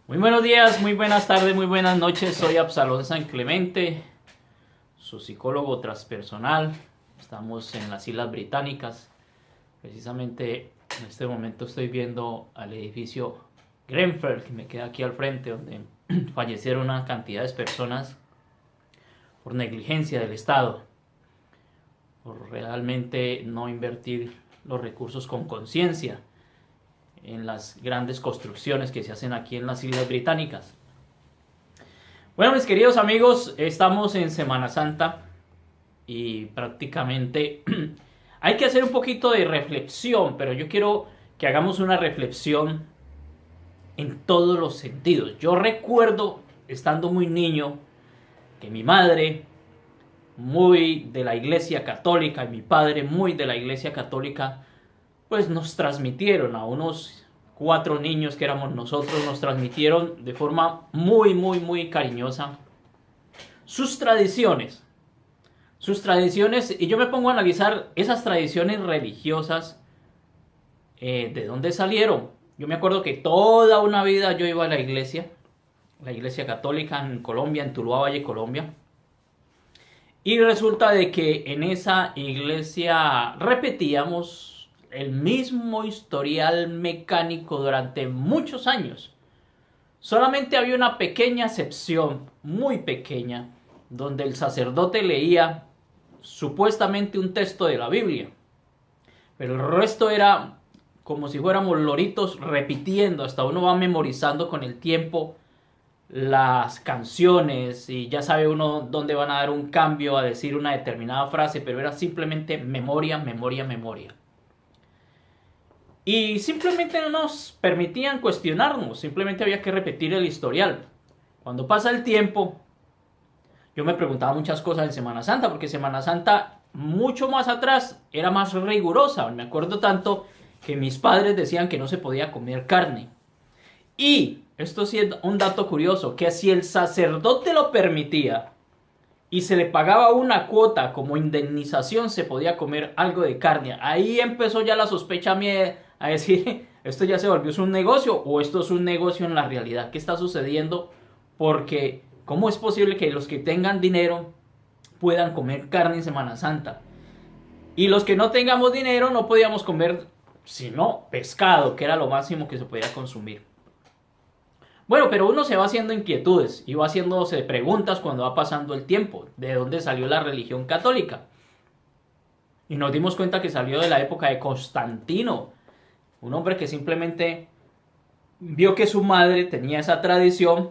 Muy buenos días, muy buenas tardes, muy buenas noches. Soy Absalón San Clemente, su psicólogo transpersonal. Estamos en las Islas Británicas. Precisamente en este momento estoy viendo al edificio Grenfell, que me queda aquí al frente, donde fallecieron una cantidad de personas por negligencia del Estado, por realmente no invertir los recursos con conciencia en las grandes construcciones que se hacen aquí en las Islas Británicas. Bueno, mis queridos amigos, estamos en Semana Santa y prácticamente hay que hacer un poquito de reflexión, pero yo quiero que hagamos una reflexión en todos los sentidos. Yo recuerdo, estando muy niño, que mi madre, muy de la Iglesia Católica, y mi padre, muy de la Iglesia Católica, pues nos transmitieron a unos 4 niños que éramos nosotros, nos transmitieron de forma muy cariñosa sus tradiciones. Y yo me pongo a analizar esas tradiciones religiosas, de dónde salieron. Yo me acuerdo que toda una vida yo iba a la iglesia católica en Colombia, en Tuluá, Valle, Colombia. Y resulta de que en esa iglesia repetíamos el mismo historial mecánico durante muchos años. Solamente había una pequeña excepción, muy pequeña, donde el sacerdote leía supuestamente un texto de la Biblia. Pero el resto era como si fuéramos loritos repitiendo, hasta uno va memorizando con el tiempo las canciones y ya sabe uno dónde van a dar un cambio a decir una determinada frase, pero era simplemente memoria. Y simplemente no nos permitían cuestionarnos, simplemente había que repetir el historial. Cuando pasa el tiempo, yo me preguntaba muchas cosas en Semana Santa, porque Semana Santa, mucho más atrás, era más rigurosa. Me acuerdo tanto que mis padres decían que no se podía comer carne. Y esto sí es un dato curioso, que si el sacerdote lo permitía y se le pagaba una cuota como indemnización, se podía comer algo de carne. Ahí empezó ya la sospecha mía a decir, esto ya se volvió un negocio o esto es un negocio en la realidad. ¿Qué está sucediendo? Porque ¿cómo es posible que los que tengan dinero puedan comer carne en Semana Santa? Y los que no tengamos dinero no podíamos comer sino pescado, que era lo máximo que se podía consumir. Bueno, pero uno se va haciendo inquietudes y va haciéndose preguntas cuando va pasando el tiempo. ¿De dónde salió la religión católica? Y nos dimos cuenta que salió de la época de Constantino, un hombre que simplemente vio que su madre tenía esa tradición.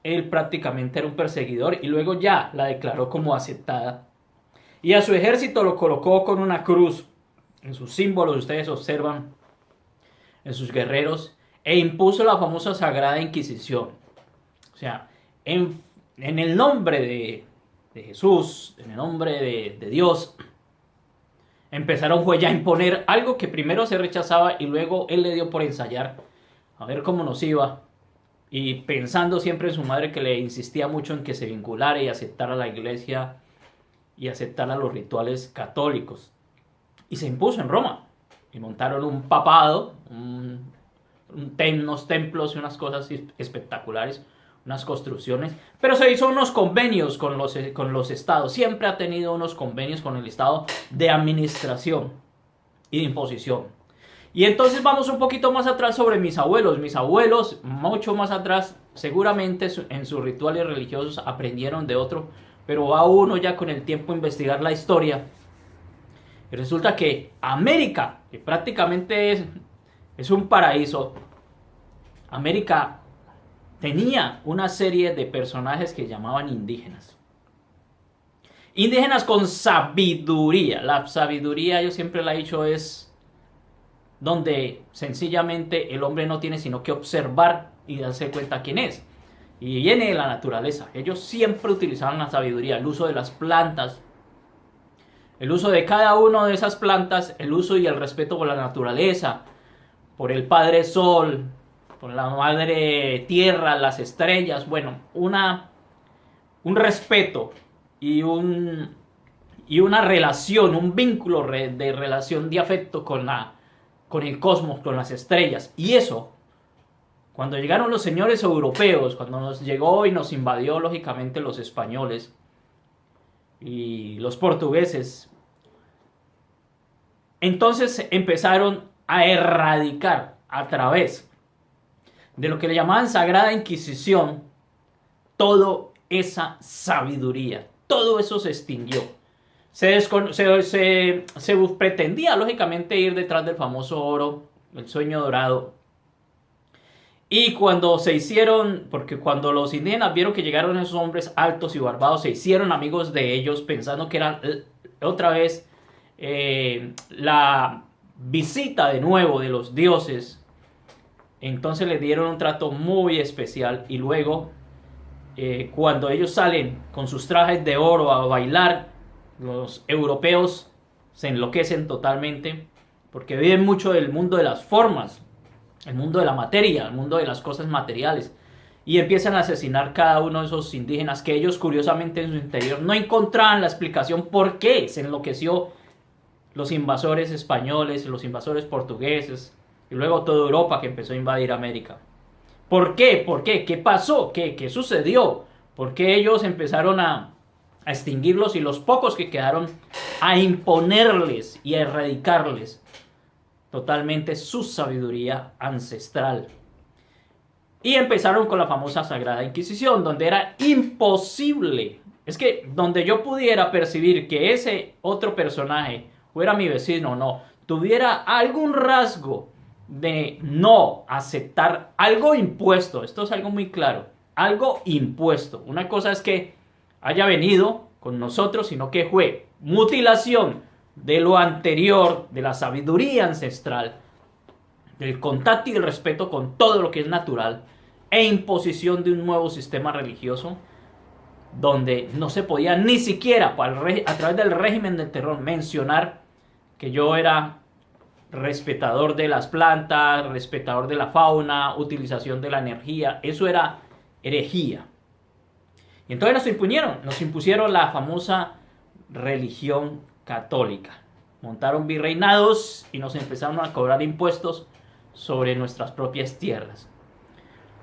Él prácticamente era un perseguidor y luego ya la declaró como aceptada. Y a su ejército lo colocó con una cruz en sus símbolos, ustedes observan, en sus guerreros, e impuso la famosa Sagrada Inquisición. O sea, en el nombre de Jesús, en el nombre de Dios, empezaron pues ya a imponer algo que primero se rechazaba y luego él le dio por ensayar a ver cómo nos iba. Y pensando siempre en su madre, que le insistía mucho en que se vinculara y aceptara la iglesia y aceptara los rituales católicos. Y se impuso en Roma. Y montaron un papado, unos templos y unas cosas espectaculares, unas construcciones. Pero se hizo unos convenios con los estados. Siempre ha tenido unos convenios con el estado de administración y de imposición. Y entonces vamos un poquito más atrás sobre mis abuelos. Mis abuelos, mucho más atrás, seguramente en sus rituales religiosos aprendieron de otro, pero va uno ya con el tiempo a investigar la historia. Y resulta que América, que prácticamente es un paraíso, América tenía una serie de personajes que llamaban indígenas. Indígenas con sabiduría. La sabiduría, yo siempre la he dicho, es donde sencillamente el hombre no tiene sino que observar y darse cuenta quién es. Y viene de la naturaleza. Ellos siempre utilizaban la sabiduría, el uso de las plantas, el uso de cada una de esas plantas, el uso y el respeto por la naturaleza, por el Padre Sol, por la Madre Tierra, las estrellas. Bueno, un respeto y una relación, un vínculo de relación de afecto con el cosmos, con las estrellas. Y eso, Cuando llegaron los señores europeos, cuando nos llegó y nos invadió lógicamente los españoles y los portugueses, entonces empezaron a erradicar a través de lo que le llamaban Sagrada Inquisición toda esa sabiduría. Todo eso se extinguió. Se pretendía lógicamente ir detrás del famoso oro, el sueño dorado. Y cuando se hicieron, porque cuando los indígenas vieron que llegaron esos hombres altos y barbados, se hicieron amigos de ellos pensando que eran otra vez la visita de nuevo de los dioses. Entonces les dieron un trato muy especial y luego cuando ellos salen con sus trajes de oro a bailar, los europeos se enloquecen totalmente porque viven mucho del mundo de las formas, el mundo de la materia, el mundo de las cosas materiales, y empiezan a asesinar cada uno de esos indígenas que ellos curiosamente en su interior no encontraban la explicación por qué se enloqueció los invasores españoles, los invasores portugueses y luego toda Europa que empezó a invadir América. ¿Por qué? ¿Por qué? ¿Qué pasó? ¿Qué sucedió? ¿Por qué ellos empezaron a extinguirlos y los pocos que quedaron a imponerles y a erradicarles totalmente su sabiduría ancestral? Y empezaron con la famosa Sagrada Inquisición, donde era imposible, es que donde yo pudiera percibir que ese otro personaje fuera mi vecino o no, tuviera algún rasgo de no aceptar algo impuesto, esto es algo muy claro, algo impuesto. Una cosa es que haya venido con nosotros, sino que fue mutilación de lo anterior, de la sabiduría ancestral, del contacto y el respeto con todo lo que es natural, e imposición de un nuevo sistema religioso, donde no se podía ni siquiera a través del régimen del terror mencionar que yo era respetador de las plantas, respetador de la fauna, utilización de la energía. Eso era herejía. Y entonces nos impusieron la famosa religión católica. Montaron virreinados y nos empezaron a cobrar impuestos sobre nuestras propias tierras.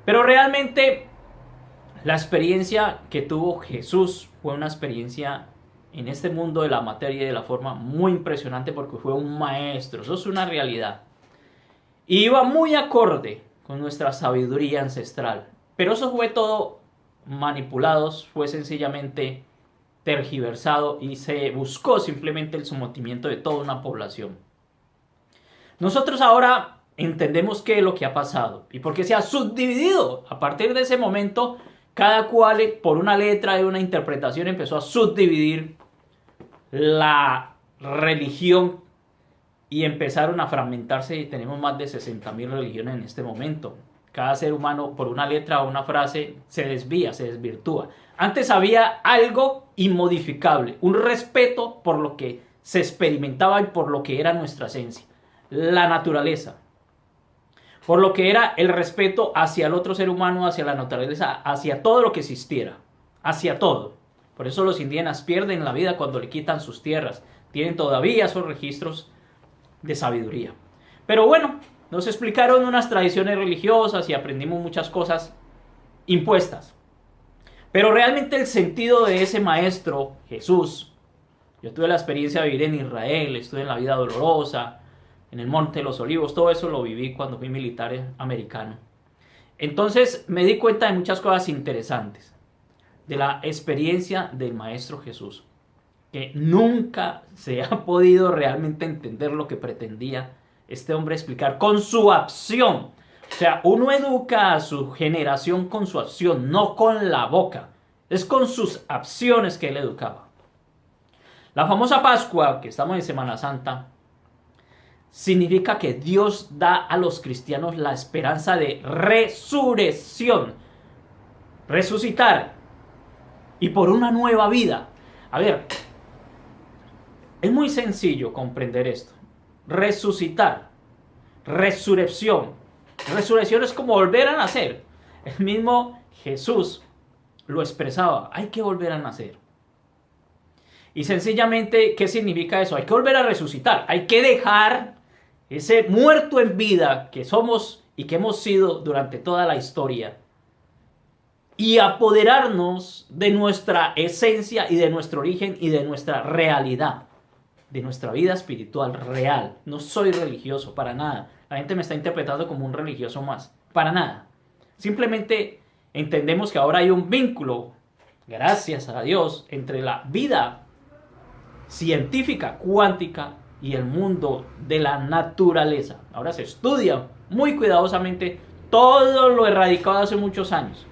Pero realmente la experiencia que tuvo Jesús fue una experiencia en este mundo de la materia y de la forma muy impresionante, porque fue un maestro. Eso es una realidad. Y iba muy acorde con nuestra sabiduría ancestral. Pero eso fue todo manipulado, fue sencillamente tergiversado y se buscó simplemente el sometimiento de toda una población. Nosotros ahora entendemos qué es lo que ha pasado y por qué se ha subdividido. A partir de ese momento, cada cual por una letra y una interpretación empezó a subdividir la religión y empezaron a fragmentarse, y tenemos más de 60.000 religiones en este momento. Cada ser humano por una letra o una frase se desvía, se desvirtúa. Antes había algo inmodificable, un respeto por lo que se experimentaba y por lo que era nuestra esencia, la naturaleza. Por lo que era el respeto hacia el otro ser humano, hacia la naturaleza, hacia todo lo que existiera, hacia todo. Por eso los indígenas pierden la vida cuando le quitan sus tierras. Tienen todavía esos registros de sabiduría. Pero bueno, nos explicaron unas tradiciones religiosas y aprendimos muchas cosas impuestas. Pero realmente el sentido de ese maestro, Jesús, yo tuve la experiencia de vivir en Israel, estuve en la vida dolorosa, en el Monte de los Olivos, todo eso lo viví cuando fui militar americano. Entonces me di cuenta de muchas cosas interesantes de la experiencia del Maestro Jesús, que nunca se ha podido realmente entender lo que pretendía este hombre explicar con su acción. O sea, uno educa a su generación con su acción, no con la boca. Es con sus acciones que él educaba. La famosa Pascua, que estamos en Semana Santa, significa que Dios da a los cristianos la esperanza de resurrección. Resucitar. Y por una nueva vida. A ver, es muy sencillo comprender esto. Resucitar. Resurrección. Resurrección es como volver a nacer. El mismo Jesús lo expresaba. Hay que volver a nacer. Y sencillamente, ¿qué significa eso? Hay que volver a resucitar. Hay que dejar ese muerto en vida que somos y que hemos sido durante toda la historia y apoderarnos de nuestra esencia y de nuestro origen y de nuestra realidad, de nuestra vida espiritual real. No soy religioso, para nada. La gente me está interpretando como un religioso más, para nada. Simplemente entendemos que ahora hay un vínculo, gracias a Dios, entre la vida científica, cuántica y el mundo de la naturaleza. Ahora se estudia muy cuidadosamente todo lo erradicado hace muchos años.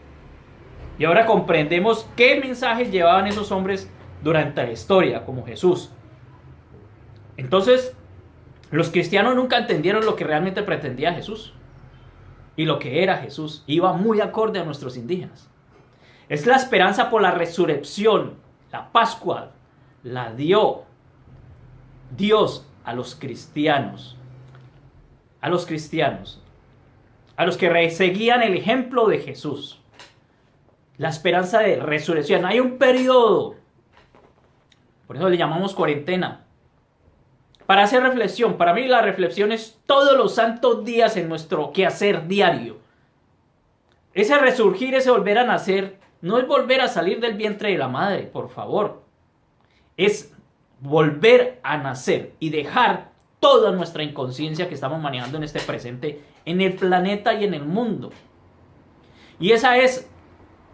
Y ahora comprendemos qué mensajes llevaban esos hombres durante la historia, como Jesús. Entonces, los cristianos nunca entendieron lo que realmente pretendía Jesús y lo que era Jesús. Iba muy acorde a nuestros indígenas. Es la esperanza por la resurrección, la Pascua, la dio Dios a los cristianos. A los cristianos. A los que seguían el ejemplo de Jesús. La esperanza de resurrección. Hay un periodo, por eso le llamamos cuarentena, para hacer reflexión. Para mí la reflexión es todos los santos días en nuestro quehacer diario. Ese resurgir, ese volver a nacer, no es volver a salir del vientre de la madre, por favor. Es volver a nacer y dejar toda nuestra inconsciencia que estamos manejando en este presente, en el planeta y en el mundo. Y esa es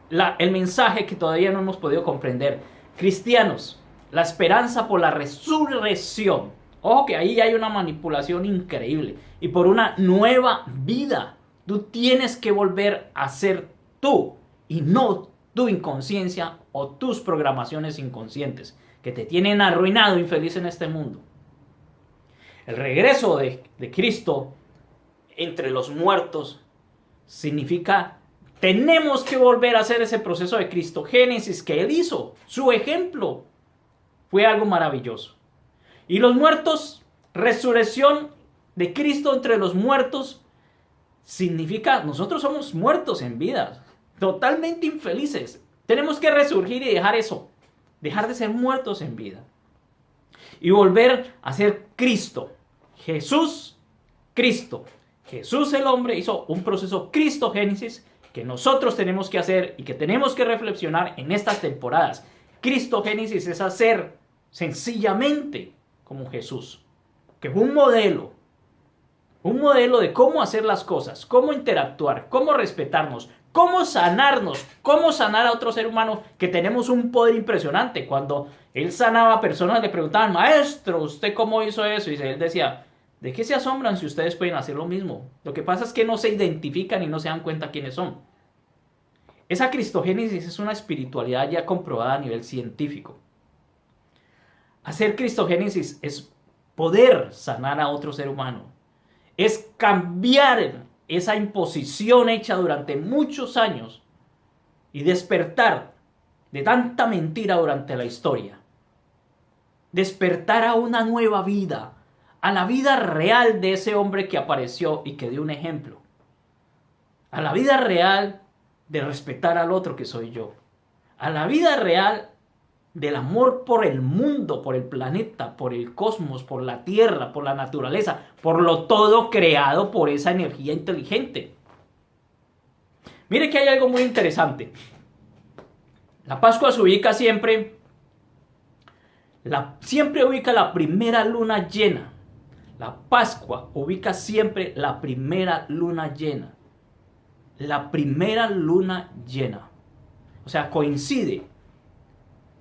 el mensaje que todavía no hemos podido comprender. Cristianos, la esperanza por la resurrección. Ojo que ahí hay una manipulación increíble. Y por una nueva vida. Tú tienes que volver a ser tú y no tu inconsciencia o tus programaciones inconscientes que te tienen arruinado, infeliz en este mundo. El regreso de Cristo entre los muertos significa tenemos que volver a hacer ese proceso de cristogénesis que Él hizo. Su ejemplo fue algo maravilloso. Y los muertos, resurrección de Cristo entre los muertos, significa nosotros somos muertos en vida, totalmente infelices. Tenemos que resurgir y dejar eso, dejar de ser muertos en vida. Y volver a ser Cristo. Jesús, Cristo. Jesús el hombre hizo un proceso cristogénesis que nosotros tenemos que hacer y que tenemos que reflexionar en estas temporadas. Cristogénesis es hacer sencillamente como Jesús, que fue un modelo de cómo hacer las cosas, cómo interactuar, cómo respetarnos, cómo sanarnos, cómo sanar a otro ser humano, que tenemos un poder impresionante. Cuando él sanaba a personas, le preguntaban, maestro, ¿usted cómo hizo eso? Y él decía, ¿de qué se asombran si ustedes pueden hacer lo mismo? Lo que pasa es que no se identifican y no se dan cuenta quiénes son. Esa cristogénesis es una espiritualidad ya comprobada a nivel científico. Hacer cristogénesis es poder sanar a otro ser humano. Es cambiar esa imposición hecha durante muchos años y despertar de tanta mentira durante la historia. Despertar a una nueva vida, a la vida real de ese hombre que apareció y que dio un ejemplo. A la vida real de respetar al otro que soy yo. A la vida real del amor por el mundo, por el planeta, por el cosmos, por la tierra, por la naturaleza, por lo todo creado por esa energía inteligente. Mire que hay algo muy interesante. La Pascua se ubica siempre ubica la primera luna llena. La Pascua ubica siempre la primera luna llena. La primera luna llena. O sea, coincide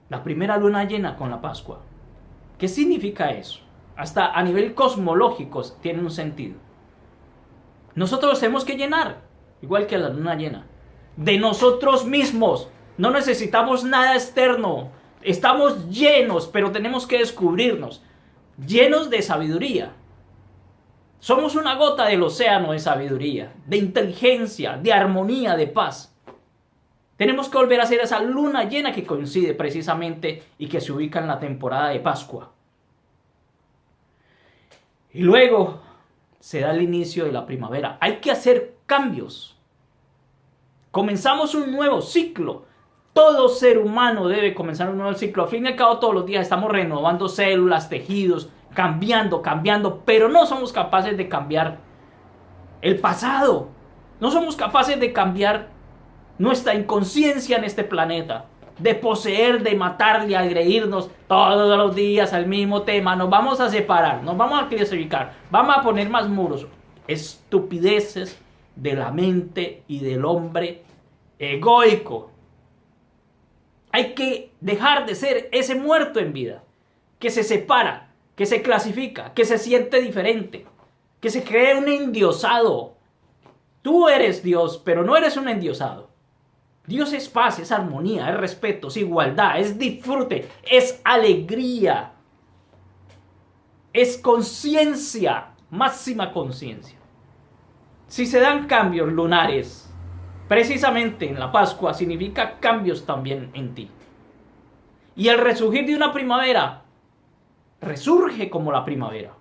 la primera luna llena con la Pascua. ¿Qué significa eso? Hasta a nivel cosmológico tiene un sentido. Nosotros tenemos que llenar, igual que la luna llena, de nosotros mismos. No necesitamos nada externo. Estamos llenos, pero tenemos que descubrirnos. Llenos de sabiduría. Somos una gota del océano de sabiduría, de inteligencia, de armonía, de paz. Tenemos que volver a hacer esa luna llena que coincide precisamente y que se ubica en la temporada de Pascua. Y luego se da el inicio de la primavera. Hay que hacer cambios. Comenzamos un nuevo ciclo. Todo ser humano debe comenzar un nuevo ciclo. Al fin y al cabo, todos los días estamos renovando células, tejidos, cambiando, pero no somos capaces de cambiar el pasado. No somos capaces de cambiar nuestra inconsciencia en este planeta, de poseer, de matar, de agredirnos todos los días al mismo tema. Nos vamos a separar, nos vamos a clasificar, vamos a poner más muros. Estupideces de la mente y del hombre egoico. Hay que dejar de ser ese muerto en vida, que se separa, que se clasifica, que se siente diferente, que se cree un endiosado. Tú eres Dios, pero no eres un endiosado. Dios es paz, es armonía, es respeto, es igualdad, es disfrute, es alegría, es conciencia, máxima conciencia. Si se dan cambios lunares, precisamente en la Pascua, significa cambios también en ti. Y el resurgir de una primavera, resurge como la primavera.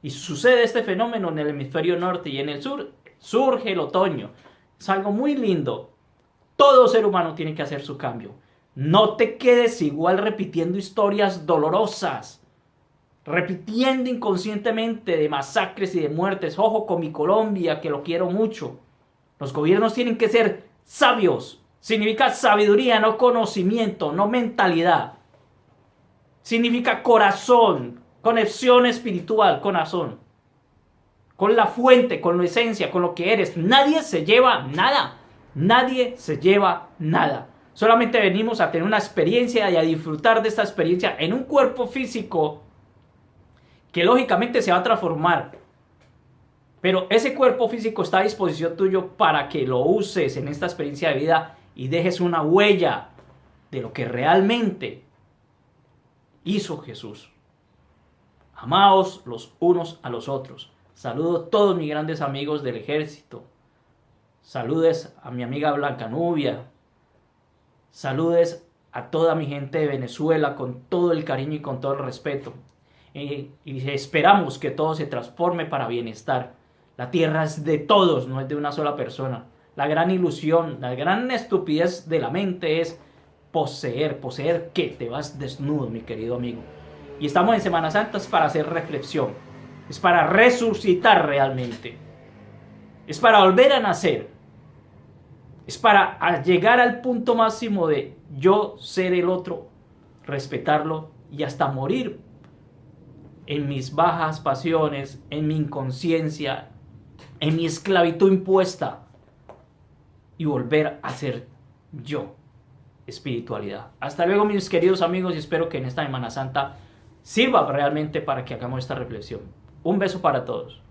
Y sucede este fenómeno en el hemisferio norte y en el sur, surge el otoño. Es algo muy lindo. Todo ser humano tiene que hacer su cambio. No te quedes igual repitiendo historias dolorosas, repitiendo inconscientemente de masacres y de muertes. Ojo con mi Colombia, que lo quiero mucho. Los gobiernos tienen que ser sabios. Significa sabiduría, no conocimiento, no mentalidad. Significa corazón, conexión espiritual, corazón. Con la fuente, con la esencia, con lo que eres. Nadie se lleva nada. Nadie se lleva nada. Solamente venimos a tener una experiencia y a disfrutar de esta experiencia en un cuerpo físico que lógicamente se va a transformar. Pero ese cuerpo físico está a disposición tuyo para que lo uses en esta experiencia de vida y dejes una huella de lo que realmente hizo Jesús. Amaos los unos a los otros. Saludo a todos mis grandes amigos del ejército. Saludes a mi amiga Blanca Nubia. Saludes a toda mi gente de Venezuela con todo el cariño y con todo el respeto. Y esperamos que todo se transforme para bienestar. La tierra es de todos, no es de una sola persona. La gran ilusión, la gran estupidez de la mente es poseer. ¿Poseer qué? Te vas desnudo, mi querido amigo. Y estamos en Semana Santa es para hacer reflexión. Es para resucitar realmente. Es para volver a nacer. Es para llegar al punto máximo de yo ser el otro, respetarlo y hasta morir en mis bajas pasiones, en mi inconsciencia, en mi esclavitud impuesta y volver a ser yo. Espiritualidad. Hasta luego, mis queridos amigos, y espero que en esta Semana Santa sirva realmente para que hagamos esta reflexión. Un beso para todos.